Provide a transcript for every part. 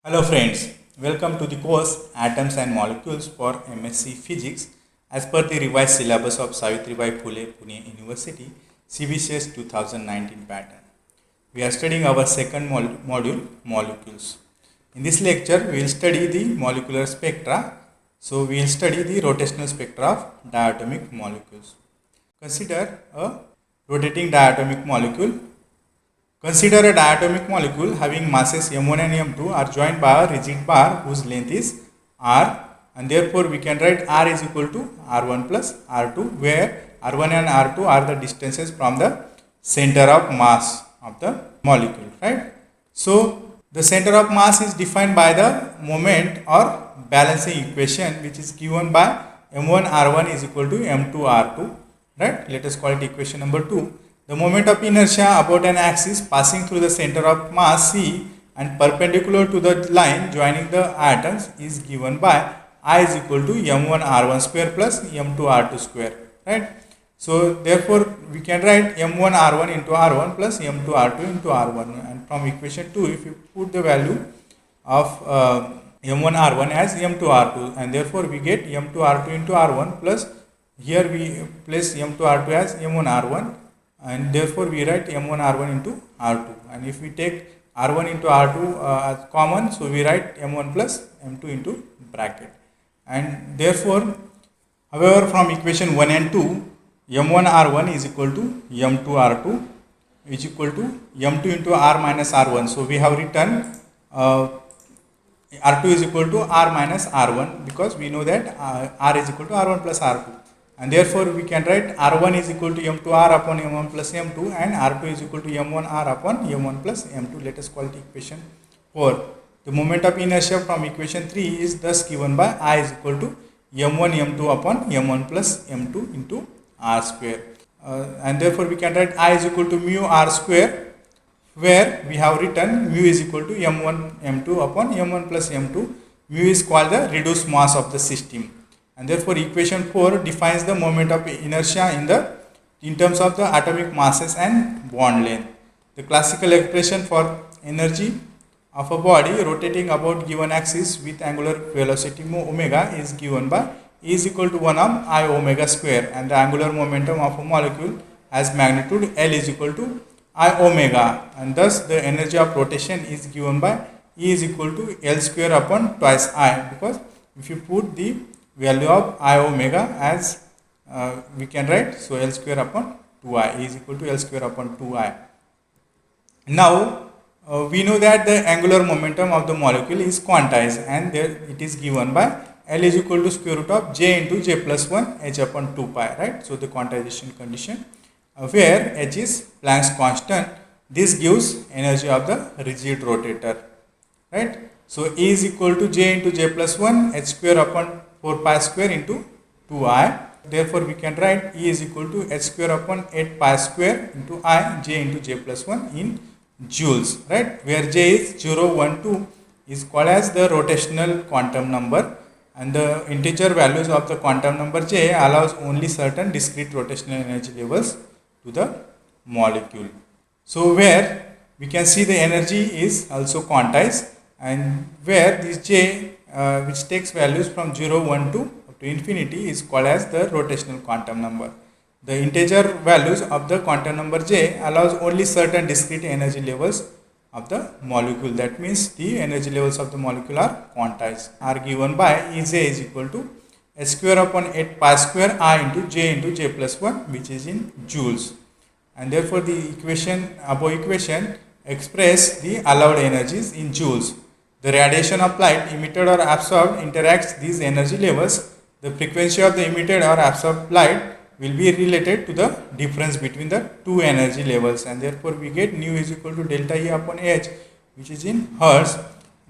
Hello friends, welcome to the course Atoms and Molecules for MSc Physics as per the revised syllabus of Savitribai Phule Pune University CBCS 2019 pattern. We are studying our second module, Molecules. In this lecture, we will study the molecular spectra. So, we will study the rotational spectra of diatomic molecules. Consider a rotating diatomic molecule. Consider a diatomic molecule having masses m1 and m2 are joined by a rigid bar whose length is r, and therefore we can write r is equal to r1 plus r2, where r1 and r2 are the distances from the center of mass of the molecule, right? So the center of mass is defined by the moment or balancing equation, which is given by m1 r1 is equal to m2 r2, right? Let us call it equation number 2. The moment of inertia about an axis passing through the center of mass C and perpendicular to the line joining the atoms is given by I is equal to m1 r1 square plus m2 r2 square, right? So therefore we can write m1 r1 into r1 plus m2 r2 into r1, and from equation 2 if you put the value of m1 r1 as m2 r2, and therefore we get m2 r2 into r1 plus here we place m2 r2 as m1 r1, and therefore we write m1 r1 into r2, and if we take r1 into r2 as common, so we write m1 plus m2 into bracket, and therefore however from equation 1 and 2 m1 r1 is equal to m2 r2 is equal to m2 into r minus r1, so we have written r2 is equal to r minus r1 because we know that r is equal to r1 plus r2, and therefore we can write r1 is equal to m2r upon m1 plus m2 and r2 is equal to m1r upon m1 plus m2. Let us call it equation 4. The moment of inertia from equation 3 is thus given by I is equal to m1 m2 upon m1 plus m2 into r square, and therefore we can write I is equal to mu r square, where we have written mu is equal to m1 m2 upon m1 plus m2. Mu is called the reduced mass of the system, and therefore equation 4 defines the moment of inertia in terms of the atomic masses and bond length. The classical expression for energy of a body rotating about given axis with angular velocity omega is given by E is equal to 1 of I omega square, and the angular momentum of a molecule has magnitude L is equal to I omega, and thus the energy of rotation is given by E is equal to L square upon twice I, because if you put the value of I omega as we can write, so L square upon 2I is equal to L square upon 2I. Now we know that the angular momentum of the molecule is quantized, and there it is given by L is equal to square root of J into J plus 1 H upon 2 pi, right? So the quantization condition where H is Planck's constant. This gives energy of the rigid rotator, right? So E is equal to J into J plus 1 H square upon 4 pi square into 2I. Therefore we can write E is equal to H square upon 8 pi square into I J into J plus 1 in joules, right? Where J is 0, 1, 2 is called as the rotational quantum number, and the integer values of the quantum number J allows only certain discrete rotational energy levels to the molecule. So where we can see the energy is also quantized, and where this J which takes values from 0, 1, 2 up to infinity is called as the rotational quantum number. The integer values of the quantum number J allows only certain discrete energy levels of the molecule. That means the energy levels of the molecule are quantized, are given by Ej is equal to H square upon 8 pi square I into J plus 1, which is in joules, and therefore the above equation express the allowed energies in joules. The radiation of light emitted or absorbed interacts these energy levels. The frequency of the emitted or absorbed light will be related to the difference between the two energy levels, and therefore we get nu is equal to delta E upon H, which is in hertz.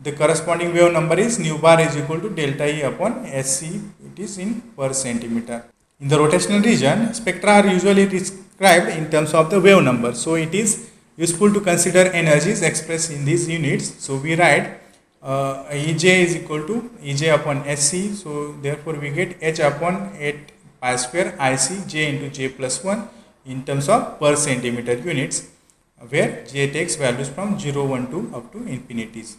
The corresponding wave number is nu bar is equal to delta E upon Sc, it is in per centimeter. In the rotational region, spectra are usually described in terms of the wave number, so it is useful to consider energies expressed in these units. So we write Ej is equal to Ej upon Sc, so therefore we get H upon 8 pi square Ic J into J plus 1 in terms of per centimeter units, where J takes values from 0, 1, 2 up to infinities.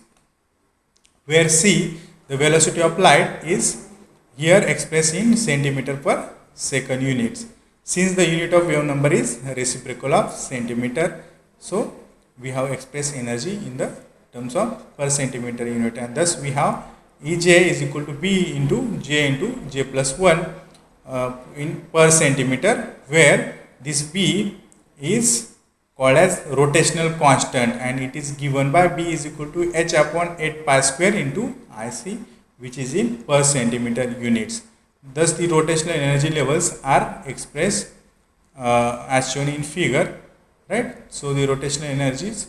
where c, the velocity of light, is here expressed in centimeter per second units. Since the unit of wave number is reciprocal of centimeter, so we have expressed energy in the terms of per centimeter unit, and thus we have Ej is equal to B into J plus 1 in per centimeter, where this B is called as rotational constant, and it is given by B is equal to H upon 8 pi square into IC, which is in per centimeter units. Thus the rotational energy levels are expressed as shown in figure, right? So the rotational energies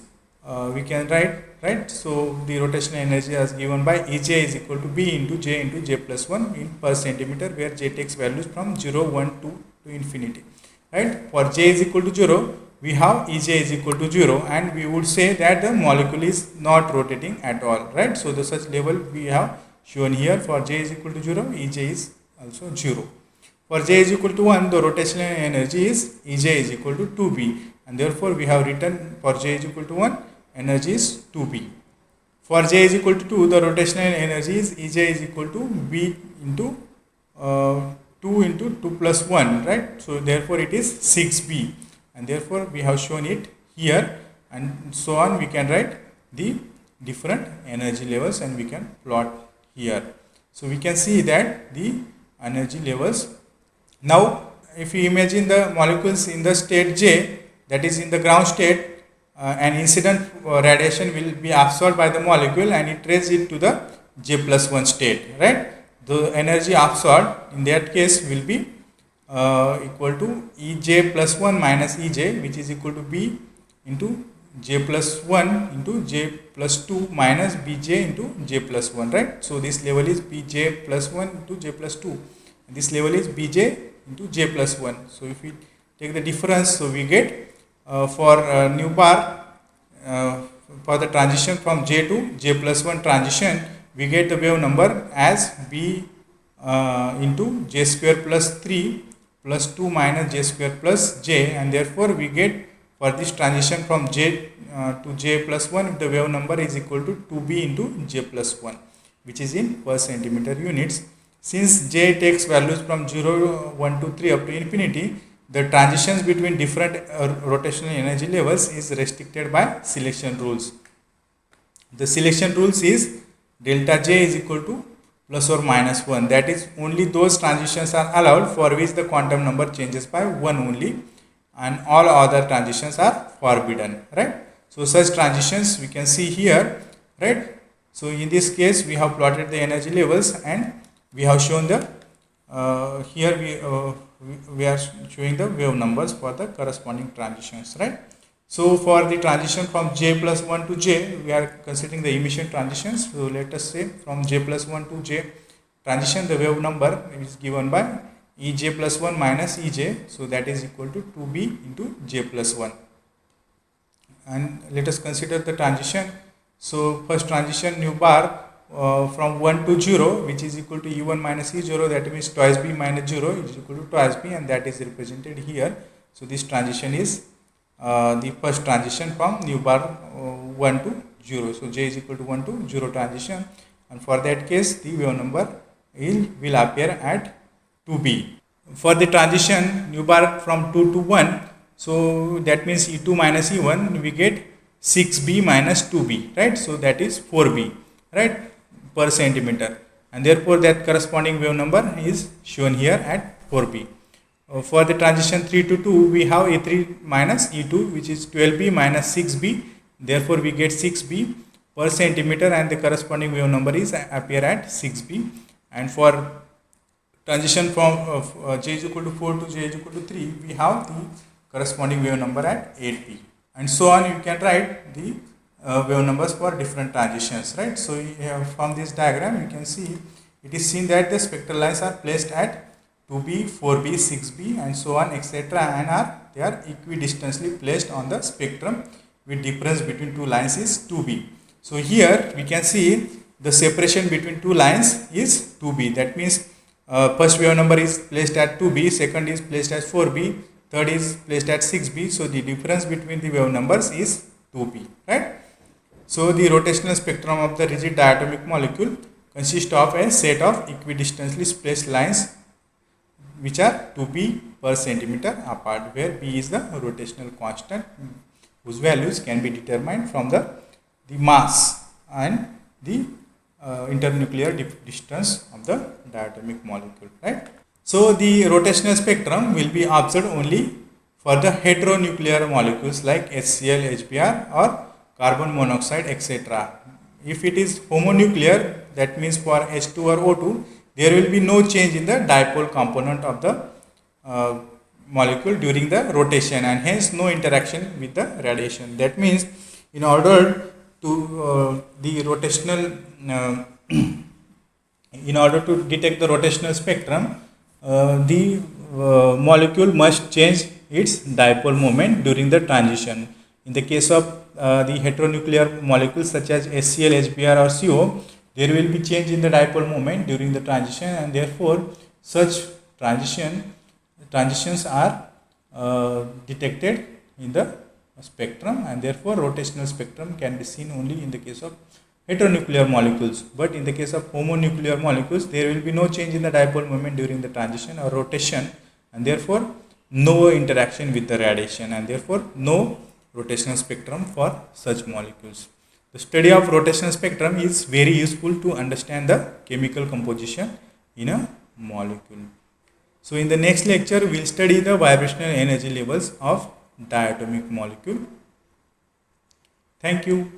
we can write, right? So the rotational energy is given by Ej is equal to B into J plus 1 in per centimeter, where J takes values from 0, 1, 2 to infinity, right? For J is equal to 0, we have Ej is equal to 0, and we would say that the molecule is not rotating at all, right? So the such level we have shown here. For J is equal to 0, Ej is also 0. For J is equal to 1, the rotational energy is Ej is equal to 2B, and therefore we have written for J is equal to 1, energy is 2B. For J is equal to 2, the rotational energy is Ej is equal to B into 2 into 2 plus 1, right? So therefore it is 6B, and therefore we have shown it here, and so on. We can write the different energy levels and we can plot here. So we can see that the energy levels. Now if you imagine the molecules in the state J, that is in the ground state, an incident radiation will be absorbed by the molecule and it raises it to the J plus 1 state, right? The energy absorbed in that case will be equal to Ej plus 1 minus Ej, which is equal to B into J plus 1 into J plus 2 minus Bj into J plus 1, right? So this level is Bj plus 1 into J plus 2, and this level is Bj into J plus 1. So if we take the difference, so we get for nu bar, for the transition from J to J plus 1 transition, we get the wave number as B into J square plus 3 plus 2 minus J square plus J, and therefore we get for this transition from J to J plus 1, the wave number is equal to 2B into J plus 1, which is in per centimeter units. Since J takes values from 0, 1, 2, 3 up to infinity, the transitions between different rotational energy levels is restricted by selection rules. The selection rules is delta J is equal to plus or minus 1. That is, only those transitions are allowed for which the quantum number changes by 1 only, and all other transitions are forbidden, right? So such transitions we can see here, right? So in this case we have plotted the energy levels and we have shown the here we are showing the wave numbers for the corresponding transitions, right? So for the transition from J plus 1 to J, we are considering the emission transitions. So let us say from J plus 1 to J transition, the wave number is given by Ej plus 1 minus Ej, so that is equal to 2B into J plus 1. And let us consider the transition. So first transition nu bar from 1 to 0, which is equal to E1 minus E0, that means twice B minus 0 is equal to twice B, and that is represented here. So this transition is the first transition from nu bar 1 to 0. So J is equal to 1 to 0 transition, and for that case the wave number will appear at 2B. For the transition nu bar from 2 to 1, so that means E2 minus E1, we get 6B minus 2B, right? So that is 4B, right, per centimeter, and therefore that corresponding wave number is shown here at 4B. For the transition 3 to 2, we have E3 minus E2, which is 12B minus 6B, therefore we get 6B per centimeter, and the corresponding wave number is appear at 6B. And for transition from J is equal to 4 to J is equal to 3, we have the corresponding wave number at 8B, and so on. You can write the wave numbers for different transitions, right? So from this diagram you can see it is seen that the spectral lines are placed at 2B, 4B, 6B and so on etc., and they are equidistantly placed on the spectrum with difference between two lines is 2B. So here we can see the separation between two lines is 2B. That means first wave number is placed at 2B, second is placed at 4B, third is placed at 6B. So the difference between the wave numbers is 2B, right? So the rotational spectrum of the rigid diatomic molecule consists of a set of equidistantly spaced lines which are 2p per centimeter apart, where p is the rotational constant whose values can be determined from the mass and the internuclear distance of the diatomic molecule, right? So the rotational spectrum will be observed only for the heteronuclear molecules like HCl, HBr or carbon monoxide, etc. If it is homonuclear, that means for H2 or O2, there will be no change in the dipole component of the molecule during the rotation, and hence no interaction with the radiation. That means in order to the rotational in order to detect the rotational spectrum, the molecule must change its dipole moment during the transition. In the case of the heteronuclear molecules such as HCl, HBr or CO, there will be change in the dipole moment during the transition, and therefore such transitions are detected in the spectrum, and therefore rotational spectrum can be seen only in the case of heteronuclear molecules. But in the case of homonuclear molecules, there will be no change in the dipole moment during the transition or rotation, and therefore no interaction with the radiation, and therefore no rotational spectrum for such molecules. The study of rotational spectrum is very useful to understand the chemical composition in a molecule. So in the next lecture, we will study the vibrational energy levels of diatomic molecule. Thank you.